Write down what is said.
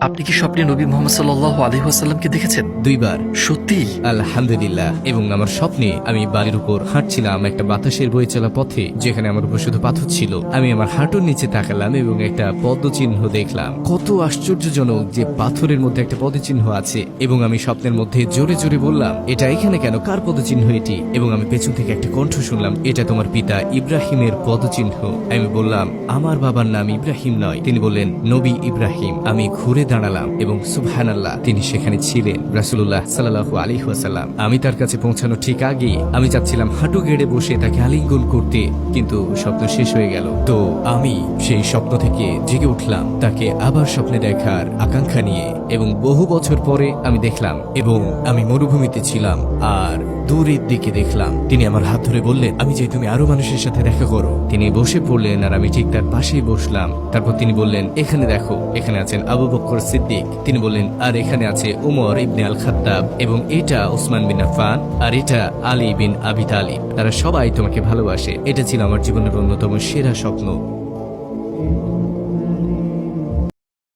আপনি কি স্বপ্নে নবী মোহাম্মদ সাল্লাল্লাহু আলাইহি ওয়াসাল্লামকে দেখেছেন? 2 বার। সত্যি? আলহামদুলিল্লাহ। এবং আমার স্বপ্নে আমি বাড়ির উপর হাঁটছিলাম একটা বাতাসের বয়ে চলা পথে, যেখানে আমার উপর শুধু পাথর ছিল। আমি আমার হাঁটুর নিচে তাকালাম এবং একটা পদচিহ্ন দেখলাম। কত আশ্চর্যজনক যে পাথরের মধ্যে একটা পদচিহ্ন আছে। এবং আমি স্বপ্নের মধ্যে জোরে জোরে বললাম, এটা এখানে কেন? কার পদচিহ্ন এটি? এবং আমি পেছন থেকে একটা কণ্ঠ শুনলাম, এটা তোমার পিতা ইব্রাহিমের পদচিহ্ন। আমি বললাম, আমার বাবার নাম ইব্রাহিম নয়। তিনি বললেন, নবী ইব্রাহিম। আমি ঘুরে দাঁড়ালাম এবং সুবহানাল্লাহ, তিনি সেখানে ছিলেন, রাসূলুল্লাহ সাল্লাল্লাহু আলাইহি ওয়াসাল্লাম। আমি তার কাছে পৌঁছানো ঠিক আগে আমি চাচ্ছিলাম হাঁটু গেড়ে বসে তাকে আলিঙ্গন করতে, কিন্তু স্বপ্ন শেষ হয়ে গেল। তো আমি সেই স্বপ্ন থেকে জেগে উঠলাম তাকে আবার স্বপ্নে দেখার আকাঙ্ক্ষা নিয়ে। এবং বহু বছর পরে আমি দেখলাম, এবং আমি মরুভূমিতে ছিলাম আর দূরের দিকে দেখলাম তিনি আমার হাত ধরে বললেন, আমি চাই তুমি আরো মানুষের সাথে দেখা করো। তিনি বসে পড়লেন আর আমি ঠিক তার পাশেই বসলাম। তারপর তিনি বললেন, এখানে দেখো, এখানে আছেন আবু বকর সিদ্দিক। তিনি বললেন, আর এখানে আছে উমর ইবনে আল খাত্তাব, এবং এটা উসমান বিন আফফান, আর এটা আলী বিন আবি তালিব। তারা সবাই তোমাকে ভালোবাসে। এটা ছিল আমার জীবনের অন্যতম সেরা স্বপ্ন।